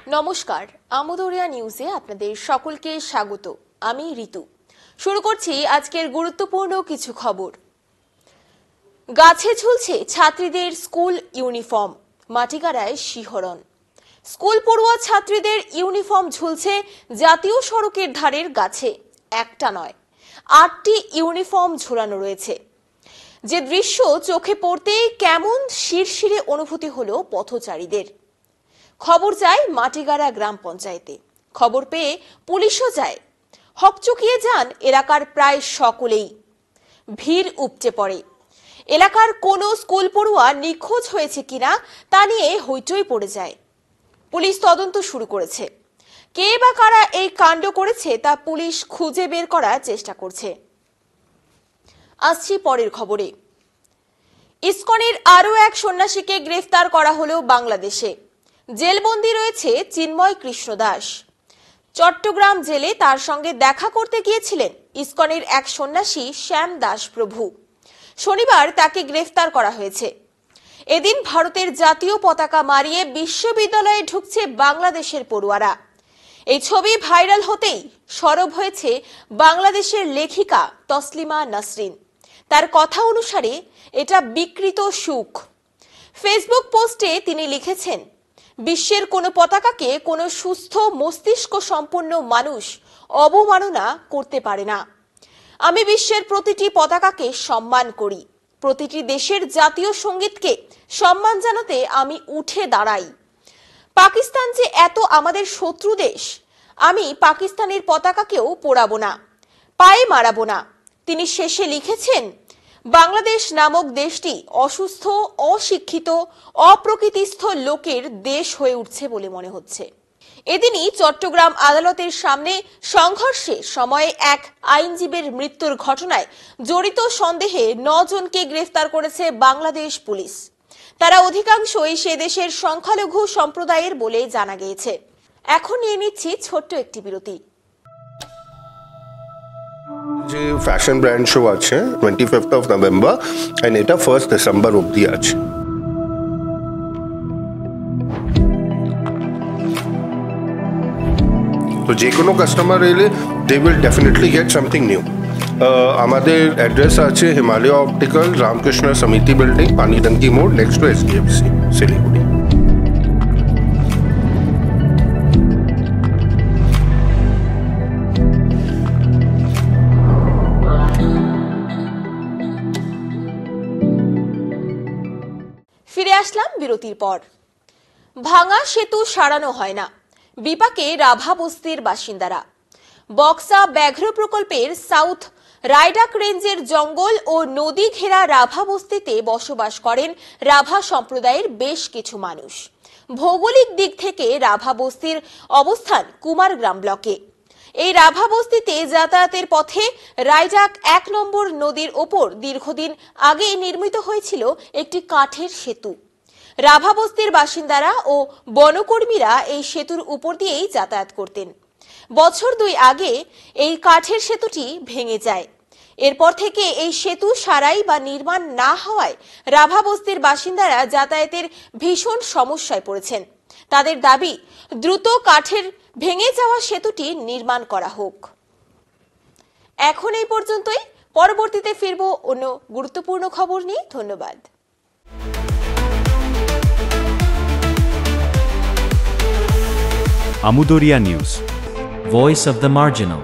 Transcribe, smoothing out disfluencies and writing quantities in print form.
নমস্কার, আমোদরিয়া নিউজে আপনাদের সকলকে স্বাগত। আমি ঋতু। শুরু করছি আজকের গুরুত্বপূর্ণ কিছু খবর। গাছে ঝুলছে ছাত্রীদের স্কুল ইউনিফর্ম, মাটিগাড়ায় শিহরণ। স্কুল পড়ুয়া ছাত্রীদের ইউনিফর্ম ঝুলছে জাতীয় সড়কের ধারের গাছে। একটা নয়, ৮টি ইউনিফর্ম ঝুলানো রয়েছে। যে দৃশ্য চোখে পড়তেই কেমন শিরশিরে অনুভূতি হলো পথচারীদের। খবর যায় মাটিগাড়া গ্রাম পঞ্চায়েতে, খবর পেয়ে পুলিশও যায়। হকচকিয়ে যান এলাকার প্রায় সকলেই। ভিড় উপচে পড়ে। এলাকার কোনো স্কুল পড়ুয়া নিখোঁজ হয়েছে কিনা তা নিয়ে হইচই পড়ে যায়। পুলিশ তদন্ত শুরু করেছে। কে বা কারা এই কাণ্ড করেছে তা পুলিশ খুঁজে বের করার চেষ্টা করছে। আসছি পরের খবরে। ইসকনের আরও এক সন্ন্যাসীকে গ্রেফতার করা হলো বাংলাদেশে। জেলবন্দি রয়েছে চিন্ময় কৃষ্ণ দাস। চট্টগ্রাম জেলে তার সঙ্গে দেখা করতে গিয়েছিলেন ইসকনের এক সন্ন্যাসী শ্যাম দাস প্রভু। শনিবার তাকে গ্রেফতার করা হয়েছে। এদিন ভারতের জাতীয় পতাকা মারিয়ে বিশ্ববিদ্যালয়ে ঢুকছে বাংলাদেশের পড়ুয়ারা। এই ছবি ভাইরাল হতেই সরব হয়েছে বাংলাদেশের লেখিকা তসলিমা নাসরিন। তার কথা অনুসারে এটা বিকৃত সুখ। ফেসবুক পোস্টে তিনি লিখেছেন, বিশ্বের কোনো পতাকাকে কোনো সুস্থ মস্তিষ্ক সম্পন্ন মানুষ অবমাননা করতে পারে না। আমি বিশ্বের প্রতিটি পতাকাকে সম্মান করি। প্রতিটি দেশের জাতীয় সঙ্গীতকে সম্মান জানাতে আমি উঠে দাঁড়াই। পাকিস্তান যে এত আমাদের শত্রু দেশ, আমি পাকিস্তানের পতাকাকেও পোড়াবো না, পায়ে মারাবো না। তিনি শেষে লিখেছেন, বাংলাদেশ নামক দেশটি অসুস্থ, অশিক্ষিত, অপ্রকৃতিস্থ লোকের দেশ হয়ে উঠছে বলে মনে হচ্ছে। এদিনই চট্টগ্রাম আদালতের সামনে সংঘর্ষের সময় এক আইনজীবীর মৃত্যুর ঘটনায় জড়িত সন্দেহে ৯ জনকে গ্রেফতার করেছে বাংলাদেশ পুলিশ। তারা অধিকাংশই সে দেশের সংখ্যালঘু সম্প্রদায়ের বলে জানা গিয়েছে। এখন নিয়ে নিচ্ছি ছোট্ট একটি বিরতি। যে ফ্যাশন ব্র্যান্ড শো আছে 25th of November and এটা 1st December অবধি আছে। তো যে কোনো কাস্টমার এলে they will definitely get something new. আমাদের অ্যাড্রেস আছে হিমালয় অপটিক্যাল, রামকৃষ্ণ সমিতি বিল্ডিং, পানিডাঙ্কি মোড়, নেক্সট টু SDFC, শিলিগুড়ি। ফিরে আসলাম বিরতির পর। ভাঙা সেতু সারানো হয় না, বিপাকে রাভা বস্তির বাসিন্দারা। বক্সা ব্যাঘ্র প্রকল্পের সাউথ রাইডাক রেঞ্জের জঙ্গল ও নদী ঘেরা রাভা বস্তিতে বসবাস করেন রাভা সম্প্রদায়ের বেশ কিছু মানুষ। ভৌগোলিক দিক থেকে রাভা বস্তির অবস্থান কুমারগ্রাম ব্লকে। এই রাভা বস্তিতে যাতায়াতের পথে রাইডাক ১ নম্বর নদীর ওপর দীর্ঘদিন আগে নির্মিত হয়েছিল একটি কাঠের সেতু। রাভা বস্তির বাসিন্দারা ও বনকর্মীরা এই সেতুর উপর দিয়েই যাতায়াত করতেন। বছর ২ আগে এই কাঠের সেতুটি ভেঙে যায়। এরপর থেকে এই সেতু সারাই বা নির্মাণ না হওয়ায় রাভা বস্তির বাসিন্দারা যাতায়াতের ভীষণ সমস্যায় পড়েছেন। তাদের দাবি, দ্রুত কাঠের ভেঙে যাওয়া সেতুটি নির্মাণ করা হোক। এখন এই পর্যন্তই। পরবর্তীতে ফিরব অন্য গুরুত্বপূর্ণ খবর নিয়ে। ধন্যবাদ। Amudoria News, Voice of the Marginal.